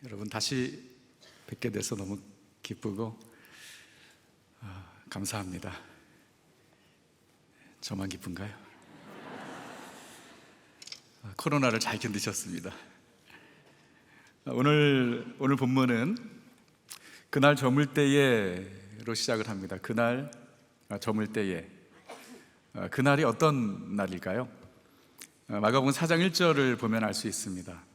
여러분 다시 뵙게 돼서 너무 기쁘고 감사합니다. 저만 기쁜가요? 코로나를 잘 견디셨습니다. 오늘 본문은 그날 저물 때에로 시작을 합니다. 그날 저물 때에. 그날이 어떤 날일까요? 마가복음 4장 1절을 보면 알 수 있습니다.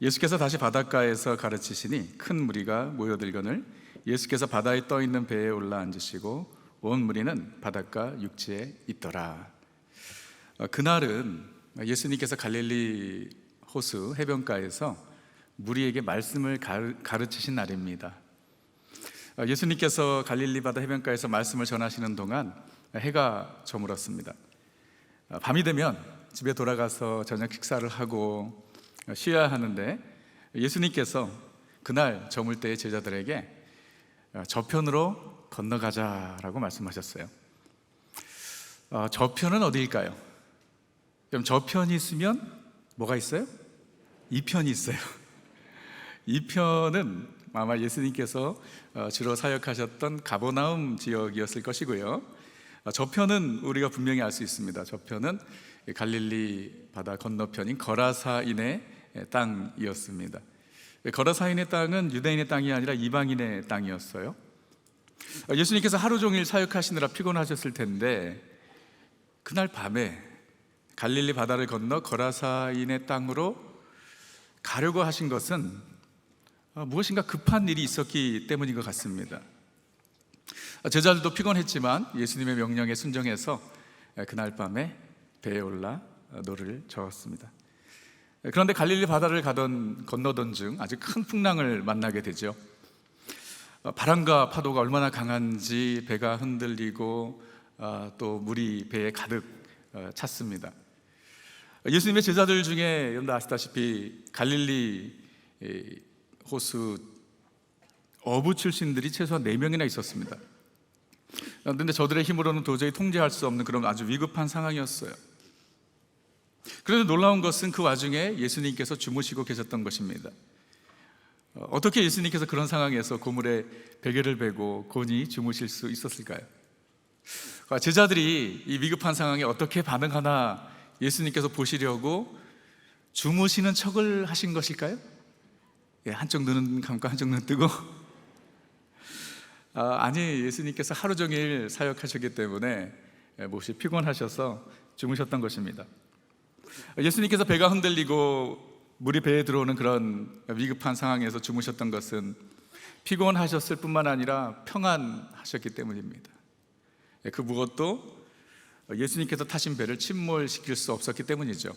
예수께서 다시 바닷가에서 가르치시니 큰 무리가 모여들거늘 예수께서 바다에 떠 있는 배에 올라 앉으시고 온 무리는 바닷가 육지에 있더라. 그날은 예수님께서 갈릴리 호수 해변가에서 무리에게 말씀을 가르치신 날입니다. 예수님께서 갈릴리 바다 해변가에서 말씀을 전하시는 동안 해가 저물었습니다. 밤이 되면 집에 돌아가서 저녁 식사를 하고 쉬어야 하는데 예수님께서 그날 저물 때의 제자들에게 저편으로 건너가자라고 말씀하셨어요. 저편은 어디일까요? 그럼 저편이 있으면 뭐가 있어요? 이편이 있어요. 이편은 아마 예수님께서 주로 사역하셨던 가버나움 지역이었을 것이고요. 저편은 우리가 분명히 알 수 있습니다. 저편은 갈릴리 바다 건너편인 거라사인의 땅이었습니다. 거라사인의 땅은 유대인의 땅이 아니라 이방인의 땅이었어요. 예수님께서 하루 종일 사역하시느라 피곤하셨을 텐데 그날 밤에 갈릴리 바다를 건너 거라사인의 땅으로 가려고 하신 것은 무엇인가 급한 일이 있었기 때문인 것 같습니다. 제자들도 피곤했지만 예수님의 명령에 순종해서 그날 밤에 배에 올라 노를 저었습니다. 그런데 갈릴리 바다를 건너던 중 아주 큰 풍랑을 만나게 되죠. 바람과 파도가 얼마나 강한지 배가 흔들리고 또 물이 배에 가득 찼습니다. 예수님의 제자들 중에 여러분도 아시다시피 갈릴리 호수 어부 출신들이 최소한 4명이나 있었습니다. 그런데 저들의 힘으로는 도저히 통제할 수 없는 그런 아주 위급한 상황이었어요. 그런데 놀라운 것은 그 와중에 예수님께서 주무시고 계셨던 것입니다. 어떻게 예수님께서 그런 상황에서 고물에 베개를 베고 곤히 주무실 수 있었을까요? 제자들이 이 위급한 상황에 어떻게 반응하나 예수님께서 보시려고 주무시는 척을 하신 것일까요? 한쪽 눈은 감고 한쪽 눈은 뜨고 아니, 예수님께서 하루 종일 사역하셨기 때문에 몹시 피곤하셔서 주무셨던 것입니다. 예수님께서 배가 흔들리고 물이 배에 들어오는 그런 위급한 상황에서 주무셨던 것은 피곤하셨을 뿐만 아니라 평안하셨기 때문입니다. 그 무엇도 예수님께서 타신 배를 침몰시킬 수 없었기 때문이죠.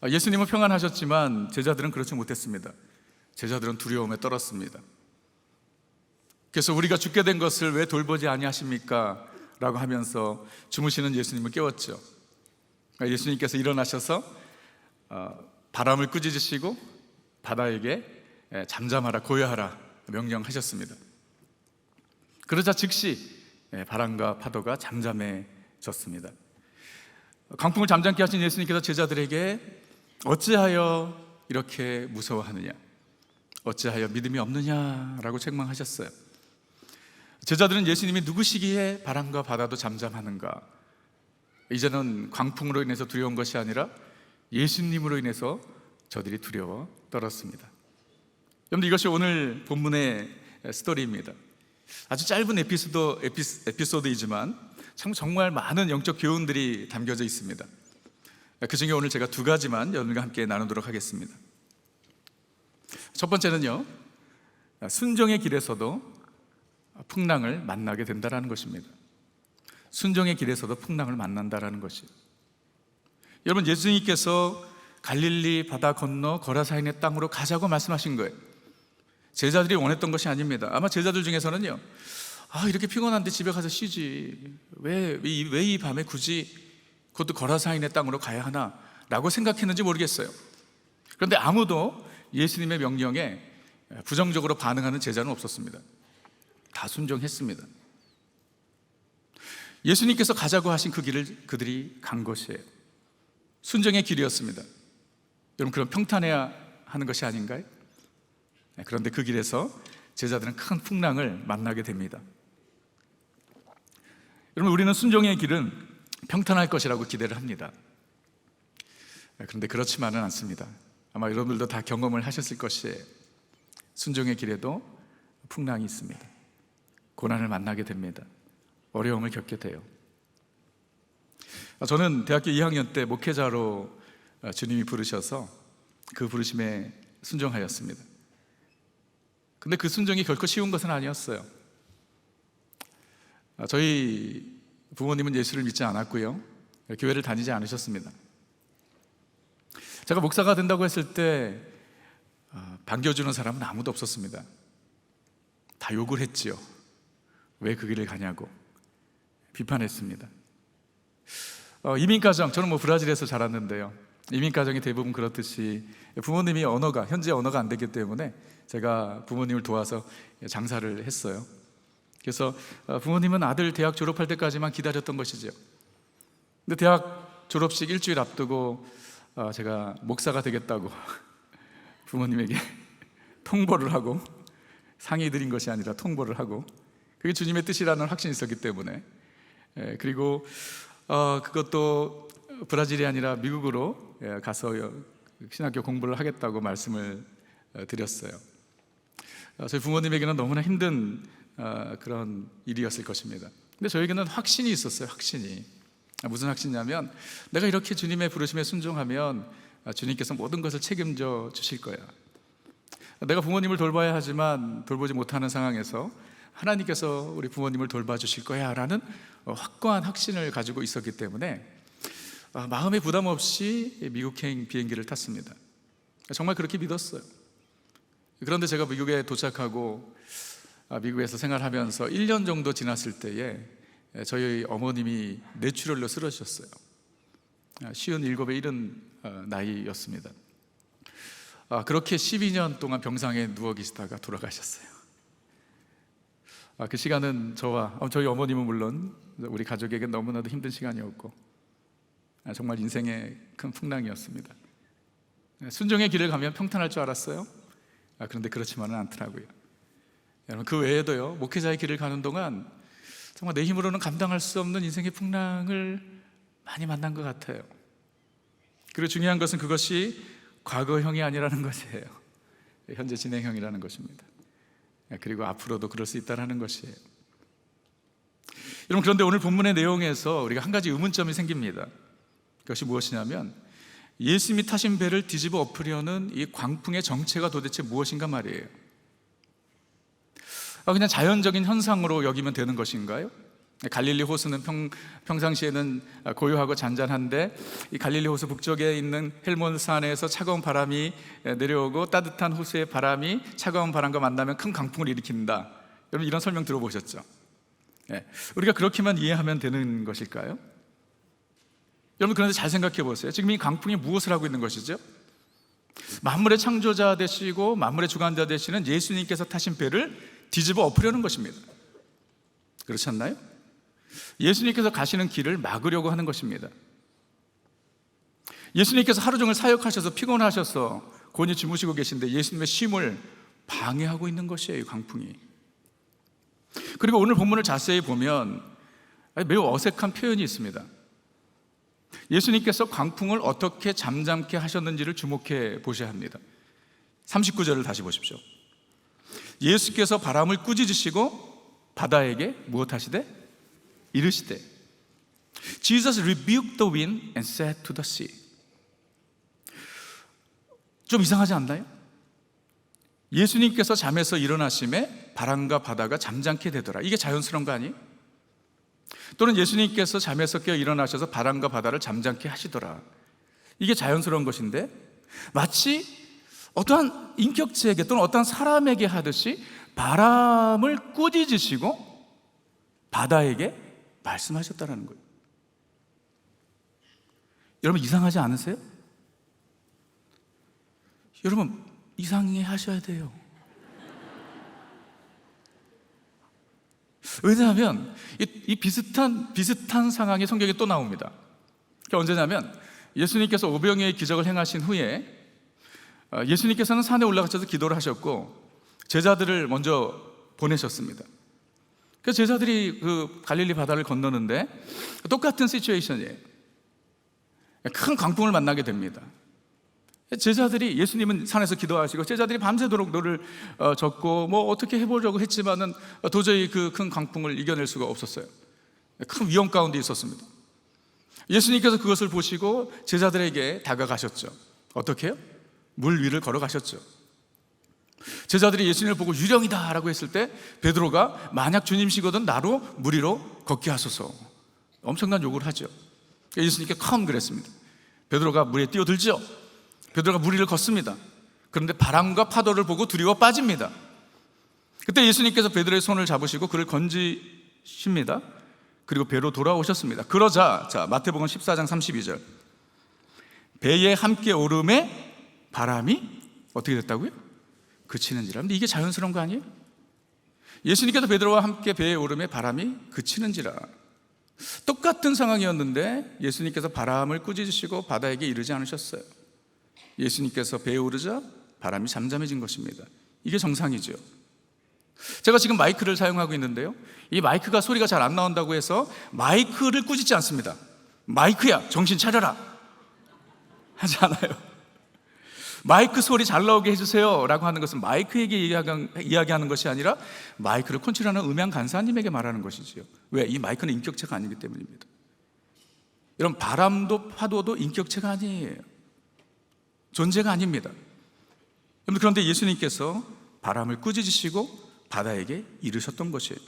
예수님은 평안하셨지만 제자들은 그렇지 못했습니다. 제자들은 두려움에 떨었습니다. 그래서 우리가 죽게 된 것을 왜 돌보지 아니하십니까? 라고 하면서 주무시는 예수님을 깨웠죠. 예수님께서 일어나셔서 바람을 꾸짖으시고 바다에게 잠잠하라, 고요하라 명령하셨습니다. 그러자 즉시 바람과 파도가 잠잠해졌습니다. 광풍을 잠잠케 하신 예수님께서 제자들에게 어찌하여 이렇게 무서워하느냐, 어찌하여 믿음이 없느냐라고 책망하셨어요. 제자들은 예수님이 누구시기에 바람과 바다도 잠잠하는가, 이제는 광풍으로 인해서 두려운 것이 아니라 예수님으로 인해서 저들이 두려워 떨었습니다. 여러분, 이것이 오늘 본문의 스토리입니다. 아주 짧은 에피소드이지만 정말 많은 영적 교훈들이 담겨져 있습니다. 그 중에 오늘 제가 2가지만 여러분과 함께 나누도록 하겠습니다. 첫 번째는요, 순종의 길에서도 풍랑을 만나게 된다는 것입니다. 순종의 길에서도 풍랑을 만난다는 것이에요. 여러분, 예수님께서 갈릴리 바다 건너 거라사인의 땅으로 가자고 말씀하신 거예요. 제자들이 원했던 것이 아닙니다. 아마 제자들 중에서는요, 이렇게 피곤한데 집에 가서 쉬지, 왜 이 밤에 굳이 그것도 거라사인의 땅으로 가야 하나 라고 생각했는지 모르겠어요. 그런데 아무도 예수님의 명령에 부정적으로 반응하는 제자는 없었습니다. 다 순종했습니다. 예수님께서 가자고 하신 그 길을 그들이 간 것이에요. 순종의 길이었습니다. 여러분, 그럼 평탄해야 하는 것이 아닌가요? 그런데 그 길에서 제자들은 큰 풍랑을 만나게 됩니다. 여러분, 우리는 순종의 길은 평탄할 것이라고 기대를 합니다. 그런데 그렇지만은 않습니다. 아마 여러분들도 다 경험을 하셨을 것이에요. 순종의 길에도 풍랑이 있습니다. 고난을 만나게 됩니다. 어려움을 겪게 돼요. 저는 대학교 2학년 때 목회자로 주님이 부르셔서 그 부르심에 순종하였습니다. 근데 그 순종이 결코 쉬운 것은 아니었어요. 저희 부모님은 예수를 믿지 않았고요, 교회를 다니지 않으셨습니다. 제가 목사가 된다고 했을 때 반겨주는 사람은 아무도 없었습니다. 다 욕을 했지요. 왜 그 길을 가냐고 비판했습니다. 이민가정, 저는 브라질에서 자랐는데요, 이민가정이 대부분 그렇듯이 부모님이 현지 언어가 안 되기 때문에 제가 부모님을 도와서 장사를 했어요. 그래서 부모님은 아들 대학 졸업할 때까지만 기다렸던 것이죠. 근데 대학 졸업식 일주일 앞두고 제가 목사가 되겠다고 부모님에게 통보를 하고, 상의 드린 것이 아니라 통보를 하고, 그게 주님의 뜻이라는 확신이 있었기 때문에, 그리고 그것도 브라질이 아니라 미국으로 가서 신학교 공부를 하겠다고 말씀을 드렸어요. 저희 부모님에게는 너무나 힘든 그런 일이었을 것입니다. 근데 저에게는 확신이 있었어요. 확신이. 무슨 확신이냐면, 내가 이렇게 주님의 부르심에 순종하면 주님께서 모든 것을 책임져 주실 거야. 내가 부모님을 돌봐야 하지만 돌보지 못하는 상황에서 하나님께서 우리 부모님을 돌봐주실 거야 라는 확고한 확신을 가지고 있었기 때문에 마음에 부담 없이 미국행 비행기를 탔습니다. 정말 그렇게 믿었어요. 그런데 제가 미국에 도착하고 미국에서 생활하면서 1년 정도 지났을 때에 저희 어머님이 뇌출혈로 쓰러지셨어요. 57에 이른 나이였습니다. 그렇게 12년 동안 병상에 누워 계시다가 돌아가셨어요. 그 시간은 저희 어머님은 물론 우리 가족에게 너무나도 힘든 시간이었고, 정말 인생의 큰 풍랑이었습니다. 순종의 길을 가면 평탄할 줄 알았어요. 그런데 그렇지만은 않더라고요. 여러분, 그 외에도요, 목회자의 길을 가는 동안 정말 내 힘으로는 감당할 수 없는 인생의 풍랑을 많이 만난 것 같아요. 그리고 중요한 것은 그것이 과거형이 아니라는 것이에요. 현재 진행형이라는 것입니다. 그리고 앞으로도 그럴 수 있다는 것이에요. 여러분, 그런데 오늘 본문의 내용에서 우리가 한 가지 의문점이 생깁니다. 그것이 무엇이냐면, 예수님이 타신 배를 뒤집어 엎으려는 이 광풍의 정체가 도대체 무엇인가 말이에요. 그냥 자연적인 현상으로 여기면 되는 것인가요? 갈릴리 호수는 평상시에는 고요하고 잔잔한데, 이 갈릴리 호수 북쪽에 있는 헬몬산에서 차가운 바람이 내려오고 따뜻한 호수의 바람이 차가운 바람과 만나면 큰 강풍을 일으킨다. 여러분, 이런 설명 들어보셨죠? 우리가 그렇게만 이해하면 되는 것일까요? 여러분, 그런데 잘 생각해 보세요. 지금 이 강풍이 무엇을 하고 있는 것이죠? 만물의 창조자 되시고 만물의 주관자 되시는 예수님께서 타신 배를 뒤집어 엎으려는 것입니다. 그렇지 않나요? 예수님께서 가시는 길을 막으려고 하는 것입니다. 예수님께서 하루 종일 사역하셔서 피곤하셔서 곤히 주무시고 계신데 예수님의 쉼을 방해하고 있는 것이에요, 이 강풍이. 그리고 오늘 본문을 자세히 보면 매우 어색한 표현이 있습니다. 예수님께서 강풍을 어떻게 잠잠케 하셨는지를 주목해 보셔야 합니다. 39절을 다시 보십시오. 예수께서 바람을 꾸짖으시고 바다에게 무엇 하시되? 이르시되 Jesus rebuked the wind and said to the sea. 좀 이상하지 않나요? 예수님께서 잠에서 일어나심에 바람과 바다가 잠잠게 되더라. 이게 자연스러운 거 아니에요? 또는 예수님께서 잠에서 깨어 일어나셔서 바람과 바다를 잠잠케 하시더라. 이게 자연스러운 것인데, 마치 어떠한 인격체에게 또는 어떠한 사람에게 하듯이 바람을 꾸짖으시고 바다에게 말씀하셨다는 거예요. 여러분, 이상하지 않으세요? 여러분, 이상해 하셔야 돼요. 왜냐하면 이 비슷한 상황이 성경에 또 나옵니다. 그게 언제냐면, 예수님께서 오병이어의 기적을 행하신 후에 예수님께서는 산에 올라가셔서 기도를 하셨고, 제자들을 먼저 보내셨습니다. 그 제자들이 그 갈릴리 바다를 건너는데 똑같은 시츄에이션이에요. 큰 광풍을 만나게 됩니다. 제자들이, 예수님은 산에서 기도하시고 제자들이 밤새도록 노를 젓고 뭐 어떻게 해보려고 했지만은 도저히 그 큰 광풍을 이겨낼 수가 없었어요. 큰 위험 가운데 있었습니다. 예수님께서 그것을 보시고 제자들에게 다가가셨죠. 어떻게 해요? 물 위를 걸어가셨죠. 제자들이 예수님을 보고 유령이다 라고 했을 때 베드로가 만약 주님이시거든 나로 물 위로 걷게 하소서, 엄청난 요구를 하죠. 예수님께 컴 그랬습니다. 베드로가 물에 뛰어들죠. 베드로가 물 위를 걷습니다. 그런데 바람과 파도를 보고 두려워 빠집니다. 그때 예수님께서 베드로의 손을 잡으시고 그를 건지십니다. 그리고 배로 돌아오셨습니다. 그러자, 자, 마태복음 14장 32절, 배에 함께 오름에 바람이 어떻게 됐다고요? 그치는지라. 근데 이게 자연스러운 거 아니에요? 예수님께서 베드로와 함께 배에 오름에 바람이 그치는지라. 똑같은 상황이었는데 예수님께서 바람을 꾸짖으시고 바다에게 이르지 않으셨어요. 예수님께서 배에 오르자 바람이 잠잠해진 것입니다. 이게 정상이죠. 제가 지금 마이크를 사용하고 있는데요, 이 마이크가 소리가 잘 안 나온다고 해서 마이크를 꾸짖지 않습니다. 마이크야 정신 차려라 하지 않아요. 마이크 소리 잘 나오게 해주세요 라고 하는 것은 마이크에게 이야기하는 것이 아니라 마이크를 컨트롤하는 음향 간사님에게 말하는 것이지요. 왜? 이 마이크는 인격체가 아니기 때문입니다. 여러분, 바람도 파도도 인격체가 아니에요. 존재가 아닙니다. 그런데 예수님께서 바람을 꾸짖으시고 바다에게 이르셨던 것이에요.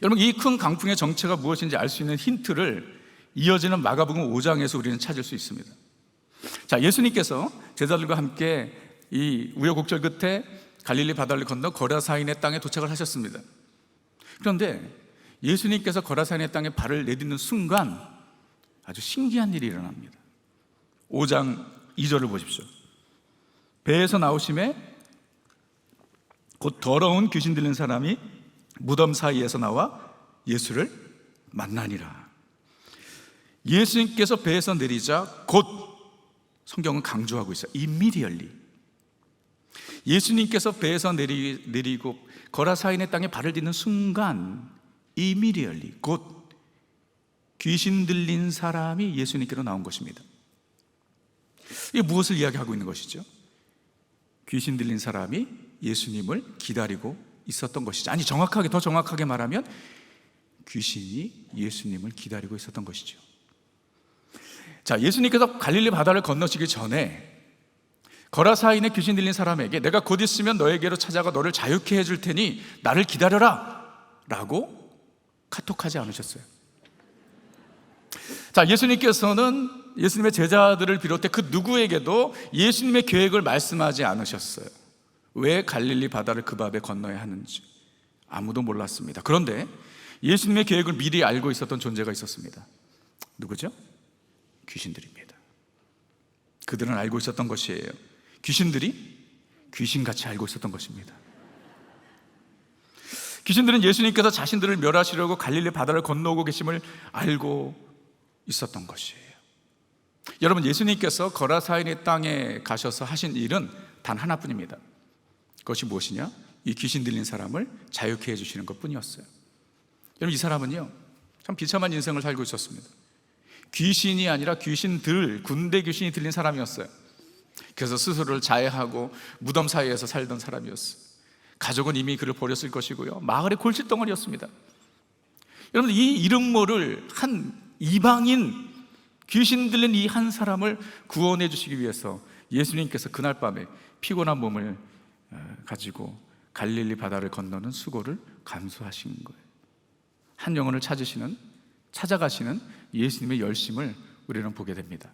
여러분, 이 큰 강풍의 정체가 무엇인지 알 수 있는 힌트를 이어지는 마가복음 5장에서 우리는 찾을 수 있습니다. 자, 예수님께서 제자들과 함께 이 우여곡절 끝에 갈릴리 바다를 건너 거라사인의 땅에 도착을 하셨습니다. 그런데 예수님께서 거라사인의 땅에 발을 내딛는 순간 아주 신기한 일이 일어납니다. 5장 2절을 보십시오. 배에서 나오심에 곧 더러운 귀신 들린 사람이 무덤 사이에서 나와 예수를 만나니라. 예수님께서 배에서 내리자 곧, 성경은 강조하고 있어요. immediately. 예수님께서 배에서 내리고 거라사인의 땅에 발을 딛는 순간 immediately, 곧 귀신 들린 사람이 예수님께로 나온 것입니다. 이게 무엇을 이야기하고 있는 것이죠? 귀신 들린 사람이 예수님을 기다리고 있었던 것이죠. 아니, 더 정확하게 말하면 귀신이 예수님을 기다리고 있었던 것이죠. 자, 예수님께서 갈릴리 바다를 건너시기 전에 거라사인의 귀신 들린 사람에게 내가 곧 있으면 너에게로 찾아가 너를 자유케 해줄 테니 나를 기다려라 라고 카톡하지 않으셨어요. 자, 예수님께서는 예수님의 제자들을 비롯해 그 누구에게도 예수님의 계획을 말씀하지 않으셨어요. 왜 갈릴리 바다를 그 밤에 건너야 하는지 아무도 몰랐습니다. 그런데 예수님의 계획을 미리 알고 있었던 존재가 있었습니다. 누구죠? 귀신들입니다. 그들은 알고 있었던 것이에요. 귀신들이 귀신같이 알고 있었던 것입니다. 귀신들은 예수님께서 자신들을 멸하시려고 갈릴리 바다를 건너오고 계심을 알고 있었던 것이에요. 여러분, 예수님께서 거라사인의 땅에 가셔서 하신 일은 단 하나뿐입니다. 그것이 무엇이냐? 이 귀신 들린 사람을 자유케 해주시는 것뿐이었어요. 여러분, 이 사람은요 참 비참한 인생을 살고 있었습니다. 귀신이 아니라 귀신들, 군대 귀신이 들린 사람이었어요. 그래서 스스로를 자해하고 무덤 사이에서 살던 사람이었어요. 가족은 이미 그를 버렸을 것이고요, 마을의 골칫덩어리였습니다. 여러분, 이 이름 모를 한 이방인, 귀신 들린 이 한 사람을 구원해 주시기 위해서 예수님께서 그날 밤에 피곤한 몸을 가지고 갈릴리 바다를 건너는 수고를 감수하신 거예요. 한 영혼을 찾아가시는 예수님의 열심을 우리는 보게 됩니다.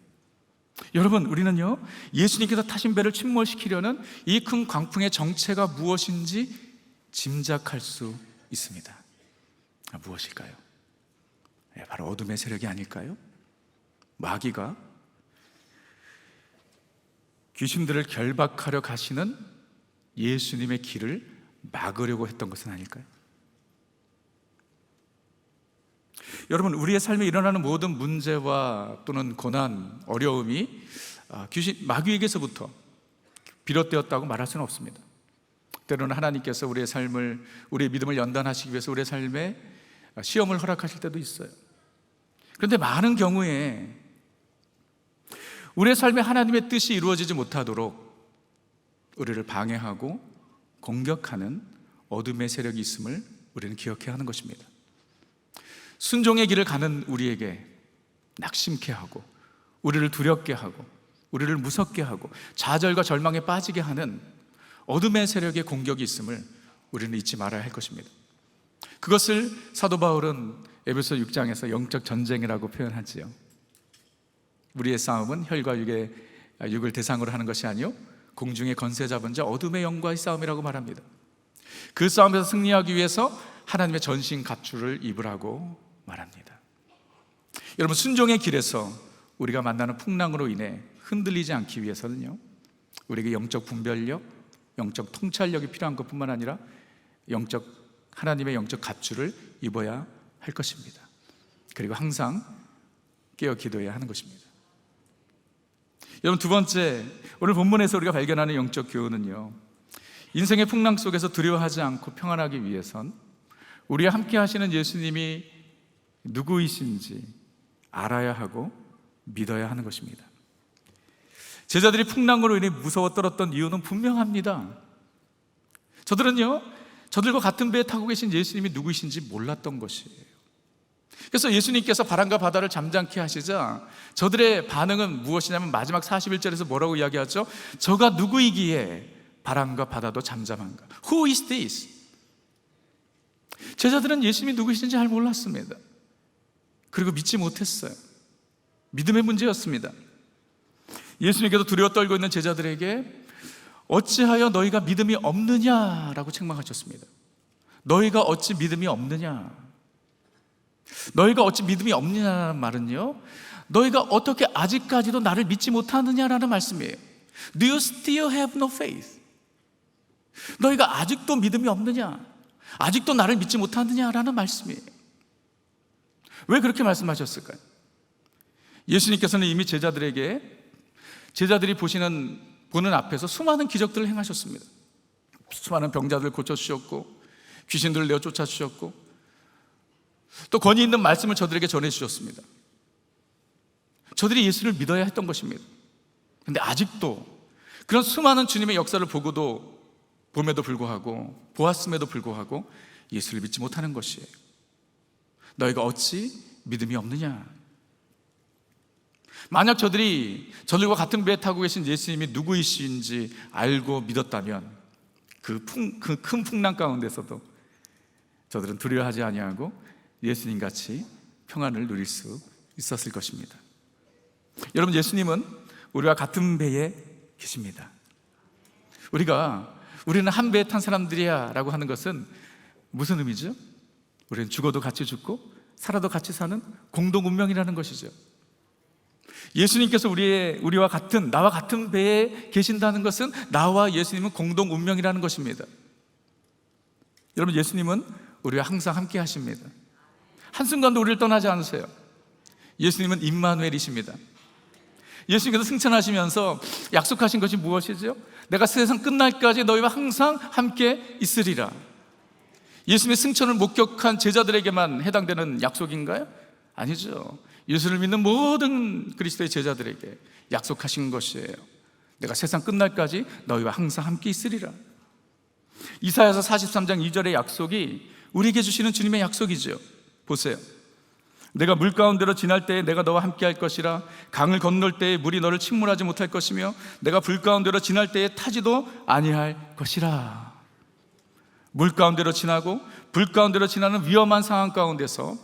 여러분, 우리는요 예수님께서 타신 배를 침몰시키려는 이 큰 광풍의 정체가 무엇인지 짐작할 수 있습니다. 무엇일까요? 바로 어둠의 세력이 아닐까요? 마귀가 귀신들을 결박하려 가시는 예수님의 길을 막으려고 했던 것은 아닐까요? 여러분, 우리의 삶에 일어나는 모든 문제와 또는 고난, 어려움이 마귀에게서부터 비롯되었다고 말할 수는 없습니다. 때로는 하나님께서 우리의 믿음을 연단하시기 위해서 우리의 삶에 시험을 허락하실 때도 있어요. 그런데 많은 경우에 우리의 삶에 하나님의 뜻이 이루어지지 못하도록 우리를 방해하고 공격하는 어둠의 세력이 있음을 우리는 기억해야 하는 것입니다. 순종의 길을 가는 우리에게 낙심케 하고, 우리를 두렵게 하고, 우리를 무섭게 하고, 좌절과 절망에 빠지게 하는 어둠의 세력의 공격이 있음을 우리는 잊지 말아야 할 것입니다. 그것을 사도 바울은 에베소 6장에서 영적 전쟁이라고 표현하지요. 우리의 싸움은 혈과 육을 대상으로 하는 것이 아니요 공중의 권세 잡은 자 어둠의 영과의 싸움이라고 말합니다. 그 싸움에서 승리하기 위해서 하나님의 전신 갑주를 입으라고 말합니다. 여러분, 순종의 길에서 우리가 만나는 풍랑으로 인해 흔들리지 않기 위해서는요, 우리에게 영적 분별력, 영적 통찰력이 필요한 것뿐만 아니라 하나님의 영적 갑주를 입어야 할 것입니다. 그리고 항상 깨어 기도해야 하는 것입니다. 여러분, 두 번째, 오늘 본문에서 우리가 발견하는 영적 교훈은요, 인생의 풍랑 속에서 두려워하지 않고 평안하기 위해선 우리와 함께 하시는 예수님이 누구이신지 알아야 하고 믿어야 하는 것입니다. 제자들이 풍랑으로 인해 무서워 떨었던 이유는 분명합니다. 저들과 같은 배에 타고 계신 예수님이 누구이신지 몰랐던 것이에요. 그래서 예수님께서 바람과 바다를 잠잠케 하시자 저들의 반응은 무엇이냐면 마지막 41절에서 뭐라고 이야기하죠? 저가 누구이기에 바람과 바다도 잠잠한가? Who is this? 제자들은 예수님이 누구이신지 잘 몰랐습니다. 그리고 믿지 못했어요. 믿음의 문제였습니다. 예수님께서 두려워 떨고 있는 제자들에게 어찌하여 너희가 믿음이 없느냐라고 책망하셨습니다. 너희가 어찌 믿음이 없느냐? 너희가 어찌 믿음이 없느냐라는 말은요, 너희가 어떻게 아직까지도 나를 믿지 못하느냐라는 말씀이에요. Do you still have no faith? 너희가 아직도 믿음이 없느냐? 아직도 나를 믿지 못하느냐라는 말씀이에요. 왜 그렇게 말씀하셨을까요? 예수님께서는 이미 제자들이 보는 앞에서 수많은 기적들을 행하셨습니다. 수많은 병자들 고쳐주셨고, 귀신들을 내어 쫓아주셨고, 또 권위 있는 말씀을 저들에게 전해주셨습니다. 저들이 예수를 믿어야 했던 것입니다. 그런데 아직도 그런 수많은 주님의 역사를 봄에도 불구하고, 보았음에도 불구하고 예수를 믿지 못하는 것이에요. 너희가 어찌 믿음이 없느냐? 만약 저들과 같은 배에 타고 계신 예수님이 누구이신지 알고 믿었다면 그 큰 풍랑 가운데서도 저들은 두려워하지 아니하고 예수님같이 평안을 누릴 수 있었을 것입니다. 여러분, 예수님은 우리와 같은 배에 계십니다. 우리는 한 배에 탄 사람들이야 라고 하는 것은 무슨 의미죠? 우리는 죽어도 같이 죽고 살아도 같이 사는 공동 운명이라는 것이죠. 예수님께서 나와 같은 배에 계신다는 것은 나와 예수님은 공동 운명이라는 것입니다. 여러분, 예수님은 우리와 항상 함께 하십니다. 한순간도 우리를 떠나지 않으세요. 예수님은 임마누엘이십니다. 예수님께서 승천하시면서 약속하신 것이 무엇이죠? 내가 세상 끝날까지 너희와 항상 함께 있으리라. 예수님의 승천을 목격한 제자들에게만 해당되는 약속인가요? 아니죠. 예수를 믿는 모든 그리스도의 제자들에게 약속하신 것이에요. 내가 세상 끝날까지 너희와 항상 함께 있으리라. 이사야서 43장 2절의 약속이 우리에게 주시는 주님의 약속이죠. 보세요. 내가 물 가운데로 지날 때에 내가 너와 함께 할 것이라. 강을 건널 때에 물이 너를 침몰하지 못할 것이며 내가 불 가운데로 지날 때에 타지도 아니할 것이라. 물 가운데로 지나고 불 가운데로 지나는 위험한 상황 가운데서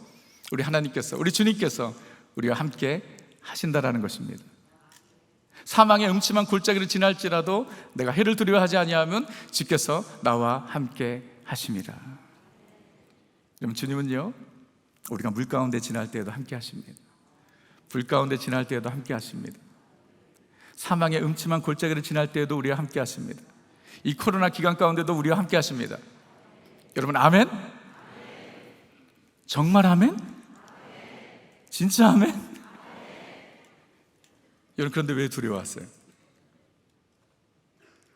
우리 주님께서 우리와 함께 하신다라는 것입니다. 사망의 음침한 골짜기를 지날지라도 내가 해를 두려워하지 아니하면 주께서 나와 함께 하십니다. 여러분, 주님은요, 우리가 물 가운데 지날 때에도 함께 하십니다. 불 가운데 지날 때에도 함께 하십니다. 사망의 음침한 골짜기를 지날 때에도 우리와 함께 하십니다. 이 코로나 기간 가운데도 우리와 함께 하십니다. 여러분, 아멘? 정말 아멘? 진짜 아멘? 여러분, 그런데 왜 두려워하세요?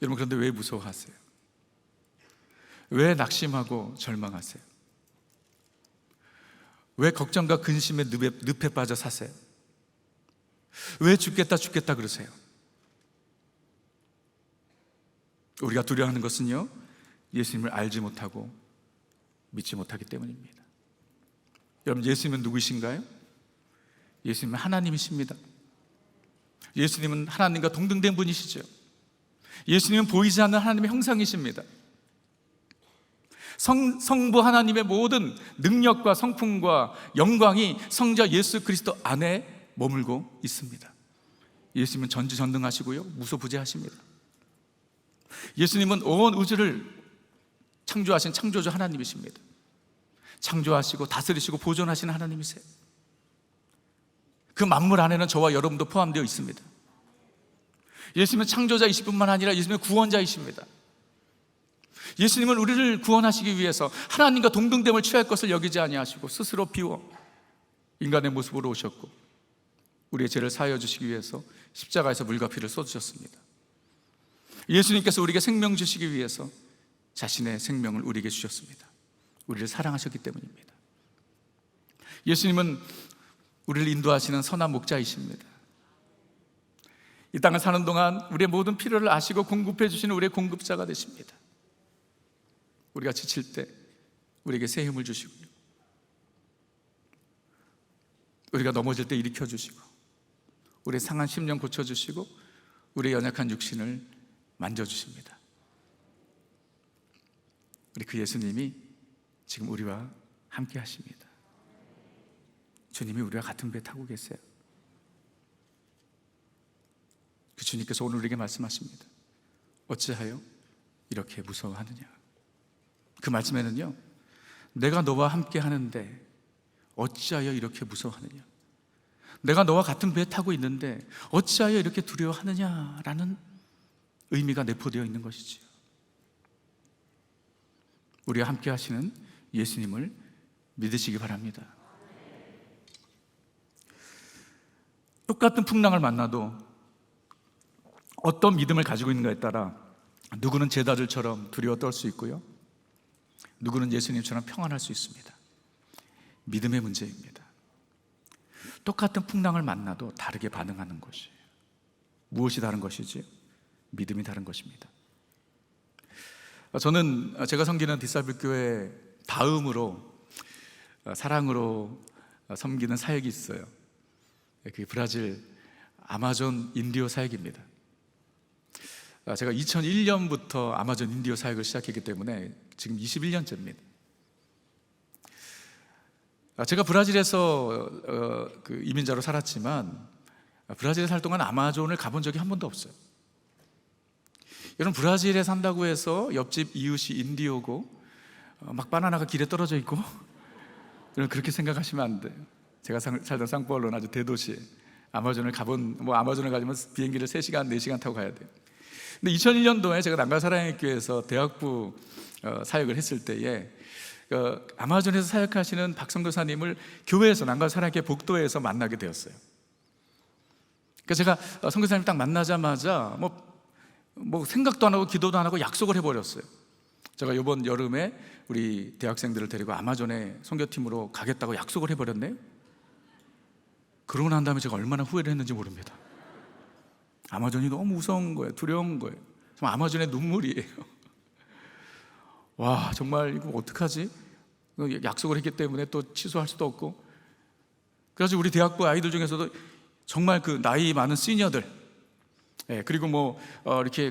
여러분, 그런데 왜 무서워하세요? 왜 낙심하고 절망하세요? 왜 걱정과 근심의 늪에 빠져 사세요? 왜 죽겠다 그러세요? 우리가 두려워하는 것은요, 예수님을 알지 못하고 믿지 못하기 때문입니다. 여러분, 예수님은 누구이신가요? 예수님은 하나님이십니다. 예수님은 하나님과 동등된 분이시죠. 예수님은 보이지 않는 하나님의 형상이십니다. 성부 하나님의 모든 능력과 성품과 영광이 성자 예수 그리스도 안에 머물고 있습니다. 예수님은 전지전능하시고요, 무소부재하십니다. 예수님은 온 우주를 창조하신 창조주 하나님이십니다. 창조하시고 다스리시고 보존하시는 하나님이세요. 그 만물 안에는 저와 여러분도 포함되어 있습니다. 예수님은 창조자이실 뿐만 아니라 예수님은 구원자이십니다. 예수님은 우리를 구원하시기 위해서 하나님과 동등됨을 취할 것을 여기지 아니하시고 스스로 비워 인간의 모습으로 오셨고, 우리의 죄를 사하여 주시기 위해서 십자가에서 물과 피를 쏟으셨습니다. 예수님께서 우리에게 생명 주시기 위해서 자신의 생명을 우리에게 주셨습니다. 우리를 사랑하셨기 때문입니다. 예수님은 우리를 인도하시는 선한 목자이십니다. 이 땅을 사는 동안 우리의 모든 필요를 아시고 공급해 주시는 우리의 공급자가 되십니다. 우리가 지칠 때 우리에게 새 힘을 주시고요, 우리가 넘어질 때 일으켜 주시고, 우리의 상한 심령 고쳐주시고, 우리의 연약한 육신을 만져주십니다. 우리 그 예수님이 지금 우리와 함께 하십니다. 주님이 우리와 같은 배에 타고 계세요. 그 주님께서 오늘 우리에게 말씀하십니다. 어찌하여 이렇게 무서워하느냐. 그 말씀에는요, 내가 너와 함께 하는데 어찌하여 이렇게 무서워하느냐, 내가 너와 같은 배에 타고 있는데 어찌하여 이렇게 두려워하느냐라는 의미가 내포되어 있는 것이지요. 우리와 함께 하시는 예수님을 믿으시기 바랍니다. 똑같은 풍랑을 만나도 어떤 믿음을 가지고 있는가에 따라 누구는 제자들처럼 두려워 떨 수 있고요, 누구는 예수님처럼 평안할 수 있습니다. 믿음의 문제입니다. 똑같은 풍랑을 만나도 다르게 반응하는 것이에요. 무엇이 다른 것이지? 믿음이 다른 것입니다. 저는 제가 섬기는 디사이플 교회 다음으로 사랑으로 섬기는 사역이 있어요. 그게 브라질 아마존 인디오 사역입니다. 제가 2001년부터 아마존 인디오 사역을 시작했기 때문에 지금 21년째입니다. 제가 브라질에서 그 이민자로 살았지만 브라질에 살 동안 아마존을 가본 적이 한 번도 없어요. 여러분, 브라질에 산다고 해서 옆집 이웃이 인디오고 막 바나나가 길에 떨어져 있고 여러분, 그렇게 생각하시면 안 돼요. 제가 살던 상파울로는 아주 대도시, 아마존을 아마존을 가려면 비행기를 3시간, 4시간 타고 가야 돼요. 근데 2001년도에 제가 난가사랑의교회에서 대학부 사역을 했을 때에 아마존에서 사역하시는 박 선교사님을 교회에서 난가사랑교회 복도에서 만나게 되었어요. 그래서 제가 선교사님 딱 만나자마자 뭐 생각도 안 하고 기도도 안 하고 약속을 해버렸어요. 제가 이번 여름에 우리 대학생들을 데리고 아마존에 선교팀으로 가겠다고 약속을 해버렸네요. 그러고 난 다음에 제가 얼마나 후회를 했는지 모릅니다. 아마존이 너무 무서운 거예요. 두려운 거예요. 정말 아마존의 눈물이에요. 와, 정말 이거 어떡하지? 약속을 했기 때문에 또 취소할 수도 없고. 그래서 우리 대학부 아이들 중에서도 정말 그 나이 많은 시니어들, 그리고 이렇게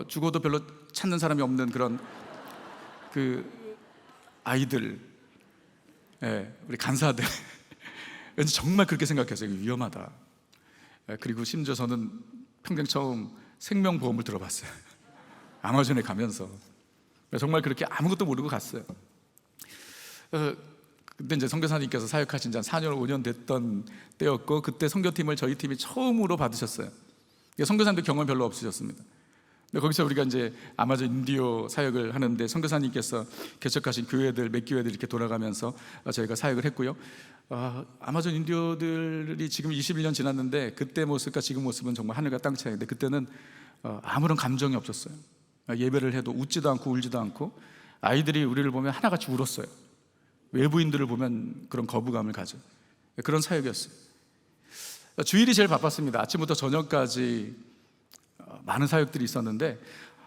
죽어도 별로 찾는 사람이 없는 그런 그 아이들, 우리 간사들, 왠지 정말 그렇게 생각했어요. 위험하다. 그리고 심지어 저는 평생 처음 생명보험을 들어봤어요. 아마존에 가면서 정말 그렇게 아무것도 모르고 갔어요. 그때 이제 선교사님께서 사역하신 지 한 4년, 5년 됐던 때였고, 그때 선교팀을 저희 팀이 처음으로 받으셨어요. 선교사님도 경험이 별로 없으셨습니다. 근데 거기서 우리가 이제 아마존 인디오 사역을 하는데 선교사님께서 개척하신 교회들 몇 교회들 이렇게 돌아가면서 저희가 사역을 했고요. 아마존 인디오들이 지금 21년 지났는데 그때 모습과 지금 모습은 정말 하늘과 땅 차이인데, 그때는 아무런 감정이 없었어요. 예배를 해도 웃지도 않고 울지도 않고 아이들이 우리를 보면 하나같이 울었어요. 외부인들을 보면 그런 거부감을 가져. 그런 사역이었어요. 주일이 제일 바빴습니다. 아침부터 저녁까지 많은 사역들이 있었는데,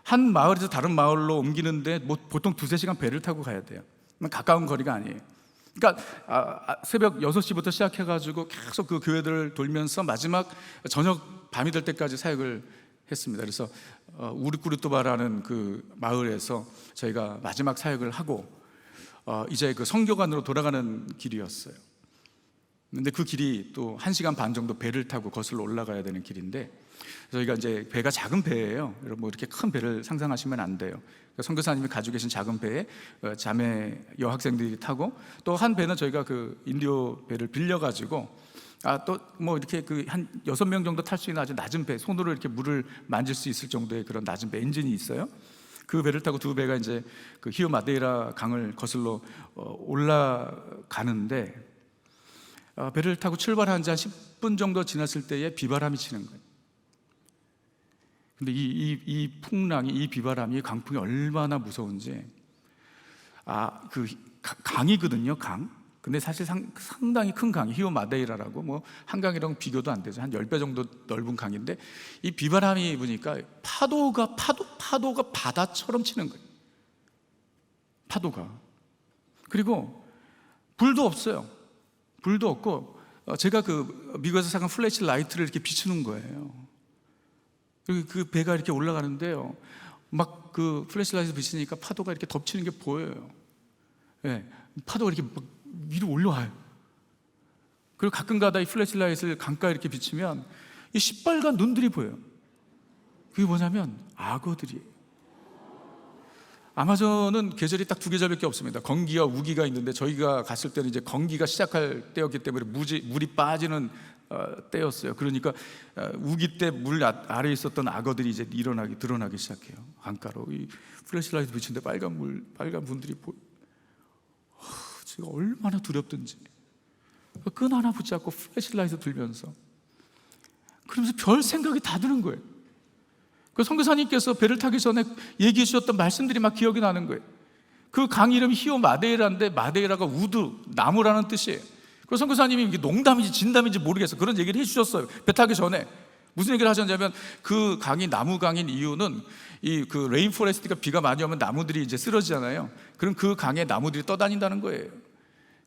한 마을에서 다른 마을로 옮기는데 보통 2-3시간 배를 타고 가야 돼요. 가까운 거리가 아니에요. 그러니까 새벽 6시부터 시작해가지고 계속 그 교회들을 돌면서 마지막 저녁 밤이 될 때까지 사역을 했습니다. 그래서 우르꾸르토바라는 그 마을에서 저희가 마지막 사역을 하고 이제 그 성교관으로 돌아가는 길이었어요. 근데 그 길이 또 1시간 반 정도 배를 타고 거슬러 올라가야 되는 길인데, 저희가 이제 배가 작은 배예요. 여러분, 뭐 이렇게 큰 배를 상상하시면 안 돼요. 선교사님이 가지고 계신 작은 배에 자매 여학생들이 타고, 또 한 배는 저희가 그 인디오 배를 빌려가지고 또 뭐 이렇게 그 한 6명 정도 탈 수 있는 아주 낮은 배, 손으로 이렇게 물을 만질 수 있을 정도의 그런 낮은 배, 엔진이 있어요. 그 배를 타고 2배가 이제 그 히오 마데이라 강을 거슬러 올라가는데, 배를 타고 출발한 지 한 10분 정도 지났을 때에 비바람이 치는 거예요. 근데 이 풍랑이, 이 비바람이, 강풍이 얼마나 무서운지, 그 강이거든요, 강. 근데 사실 상당히 큰 강이 히오 마데이라라고, 뭐 한강이랑 비교도 안 되죠. 한 10배 정도 넓은 강인데, 이 비바람이 부니까 파도가 바다처럼 치는 거예요. 파도가. 그리고 불도 없어요. 불도 없고, 제가 그 미국에서 사간 플래시 라이트를 이렇게 비추는 거예요. 그리고 그 배가 이렇게 올라가는데요, 막 그 플래시 라이트 비치니까 파도가 이렇게 덮치는 게 보여요. 네, 파도가 이렇게 막 위로 올라와요. 그리고 가끔가다 이 플래시 라이트를 강가에 이렇게 비치면 이 시뻘건 눈들이 보여요. 그게 뭐냐면 악어들이에요. 아마존은 계절이 딱 2계절밖에 없습니다. 건기와 우기가 있는데, 저희가 갔을 때는 이제 건기가 시작할 때였기 때문에 물이 빠지는 때였어요. 그러니까 우기 때 물 아래에 있었던 악어들이 이제 드러나기 시작해요. 강가로 이 플래시라이트 비치는데 빨간 분들이 제가 얼마나 두렵든지 끈 하나 붙잡고 플래시라이트 들면서, 그러면서 별 생각이 다 드는 거예요. 그 선교사님께서 배를 타기 전에 얘기해 주셨던 말씀들이 막 기억이 나는 거예요. 그 강 이름이 히오 마데이라인데, 마데이라가 우드, 나무라는 뜻이에요. 그 선교사님이 이게 농담인지 진담인지 모르겠어요. 그런 얘기를 해주셨어요. 배 타기 전에 무슨 얘기를 하셨냐면, 그 강이 나무강인 이유는 이 그 레인포레스트가 비가 많이 오면 나무들이 이제 쓰러지잖아요. 그럼 그 강에 나무들이 떠다닌다는 거예요.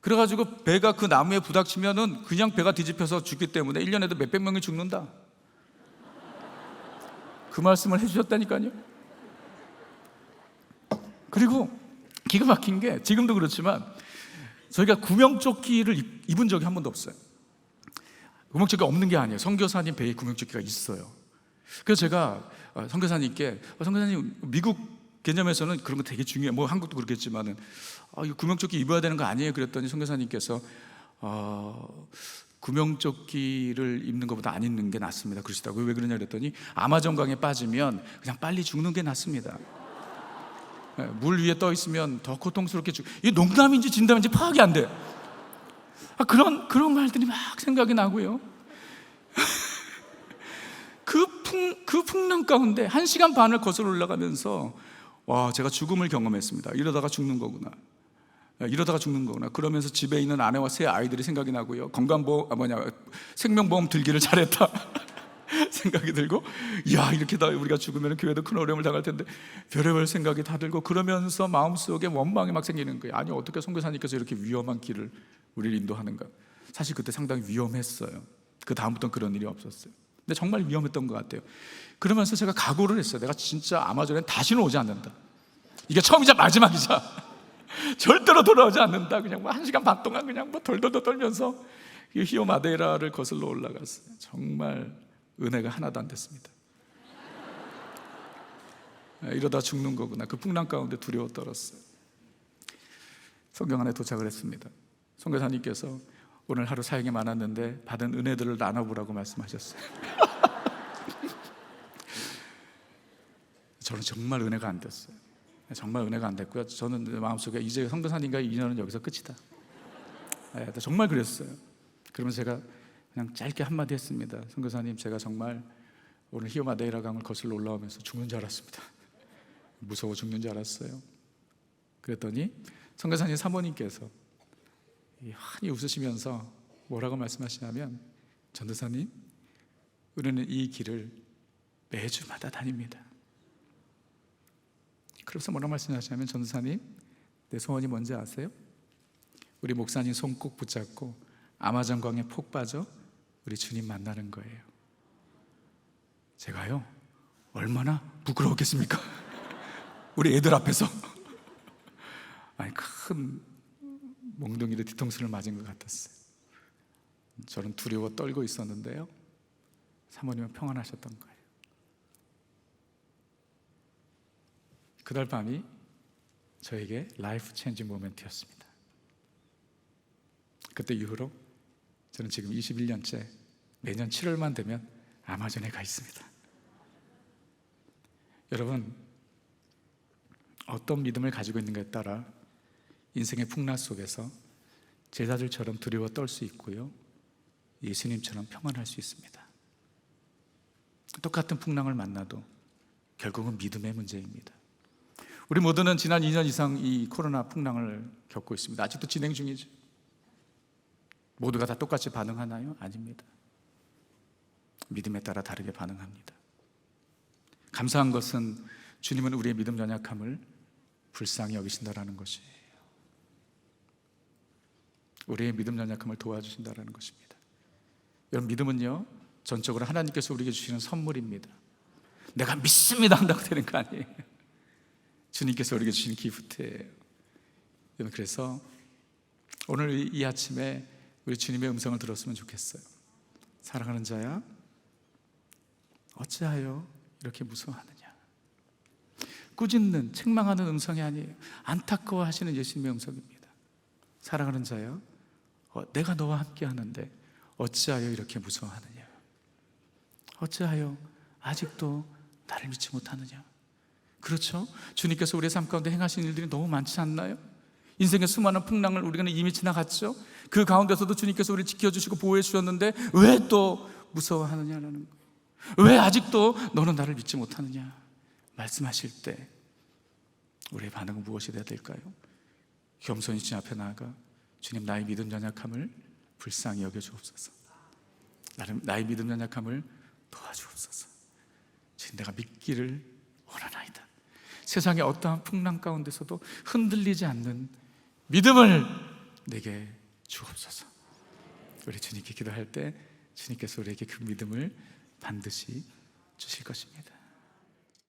그래가지고 배가 그 나무에 부닥치면은 그냥 배가 뒤집혀서 죽기 때문에 1년에도 몇백 명이 죽는다. 그 말씀을 해주셨다니까요. 그리고 기가 막힌 게, 지금도 그렇지만 저희가 구명조끼를 입은 적이 한 번도 없어요. 구명조끼가 없는 게 아니에요. 선교사님 배에 구명조끼가 있어요. 그래서 제가 선교사님께, 선교사님, 미국 개념에서는 그런 거 되게 중요해요. 뭐 한국도 그렇겠지만은 이거 구명조끼 입어야 되는 거 아니에요? 그랬더니 선교사님께서 구명조끼를 입는 것보다 안 입는 게 낫습니다 그러시더라고요. 왜 그러냐 그랬더니, 아마존강에 빠지면 그냥 빨리 죽는 게 낫습니다. 물 위에 떠 있으면 더 고통스럽게 이게 농담인지 진담인지 파악이 안 돼. 그런 말들이 막 생각이 나고요. 그 풍랑 가운데 1시간 반을 거슬러 올라가면서, 제가 죽음을 경험했습니다. 이러다가 죽는 거구나. 그러면서 집에 있는 아내와 세 아이들이 생각이 나고요. 생명보험 들기를 잘했다 생각이 들고, 이렇게 다 우리가 죽으면 교회도 큰 어려움을 당할 텐데, 별의별 생각이 다 들고, 그러면서 마음속에 원망이 막 생기는 거예요. 아니, 어떻게 선교사님께서 이렇게 위험한 길을 우리를 인도하는가. 사실 그때 상당히 위험했어요. 그 다음부터는 그런 일이 없었어요. 근데 정말 위험했던 것 같아요. 그러면서 제가 각오를 했어요. 내가 진짜 아마존엔 다시는 오지 않는다. 이게 처음이자 마지막이자 절대로 돌아오지 않는다. 그냥 뭐 1시간 반 동안 그냥 뭐 덜덜덜 떨면서 히오 마데이라를 거슬러 올라갔어요. 정말 은혜가 하나도 안 됐습니다. 이러다 죽는 거구나. 그 풍랑 가운데 두려워 떨었어요. 성경 안에 도착을 했습니다. 선교사님께서 오늘 하루 사역이 많았는데 받은 은혜들을 나눠보라고 말씀하셨어요. 저는 정말 은혜가 안 됐어요. 정말 은혜가 안 됐고요. 저는 내 마음속에 이제 선교사님과의 인연은 여기서 끝이다. 정말 그랬어요. 그러면서 제가 그냥 짧게 한마디 했습니다. 선교사님, 제가 정말 오늘 히오 마데이라 강을 거슬러 올라오면서 죽는 줄 알았습니다. 무서워 죽는 줄 알았어요. 그랬더니 선교사님 사모님께서 환히 웃으시면서 뭐라고 말씀하시냐면, 전도사님, 우리는 이 길을 매주마다 다닙니다. 그래서 뭐라고 말씀하시냐면, 전도사님, 내 소원이 뭔지 아세요? 우리 목사님 손 꼭 붙잡고 아마존강에 폭 빠져 우리 주님 만나는 거예요. 제가요, 얼마나 부끄러웠겠습니까? 우리 애들 앞에서 아니, 큰 몽둥이로 뒤통수를 맞은 것 같았어요. 저는 두려워 떨고 있었는데요, 사모님은 평안하셨던 거예요. 그날 밤이 저에게 라이프 체인지 모멘트였습니다. 그때 이후로 저는 지금 21년째 매년 7월만 되면 아마존에 가 있습니다. 여러분, 어떤 믿음을 가지고 있는가에 따라 인생의 풍랑 속에서 제자들처럼 두려워 떨 수 있고요, 예수님처럼 평안할 수 있습니다. 똑같은 풍랑을 만나도 결국은 믿음의 문제입니다. 우리 모두는 지난 2년 이상 이 코로나 풍랑을 겪고 있습니다. 아직도 진행 중이죠. 모두가 다 똑같이 반응하나요? 아닙니다. 믿음에 따라 다르게 반응합니다. 감사한 것은 주님은 우리의 믿음 연약함을 불쌍히 여기신다라는 것이에요. 우리의 믿음 연약함을 도와주신다라는 것입니다. 여러분, 믿음은요, 전적으로 하나님께서 우리에게 주시는 선물입니다. 내가 믿습니다 한다고 되는 거 아니에요. 주님께서 우리에게 주시는 기프트예요. 여러분, 그래서 오늘 이 아침에 우리 주님의 음성을 들었으면 좋겠어요. 사랑하는 자야, 어찌하여 이렇게 무서워하느냐. 꾸짖는, 책망하는 음성이 아니에요. 안타까워하시는 예수님의 음성입니다. 사랑하는 자야, 내가 너와 함께 하는데 어찌하여 이렇게 무서워하느냐. 어찌하여 아직도 나를 믿지 못하느냐. 그렇죠? 주님께서 우리의 삶 가운데 행하신 일들이 너무 많지 않나요? 인생의 수많은 풍랑을 우리가 이미 지나갔죠. 그 가운데서도 주님께서 우리를 지켜주시고 보호해 주셨는데 왜 또 무서워하느냐라는 거예요. 왜 아직도 너는 나를 믿지 못하느냐 말씀하실 때 우리의 반응은 무엇이 되어야 될까요? 겸손히 주님 앞에 나아가, 주님, 나의 믿음 연약함을 불쌍히 여겨주옵소서. 나의 믿음 연약함을 도와주옵소서. 주님, 내가 믿기를 원하나이다. 세상의 어떠한 풍랑 가운데서도 흔들리지 않는 믿음을 내게 주옵소서. 우리 주님께 기도할 때 주님께서 우리에게 그 믿음을 반드시 주실 것입니다.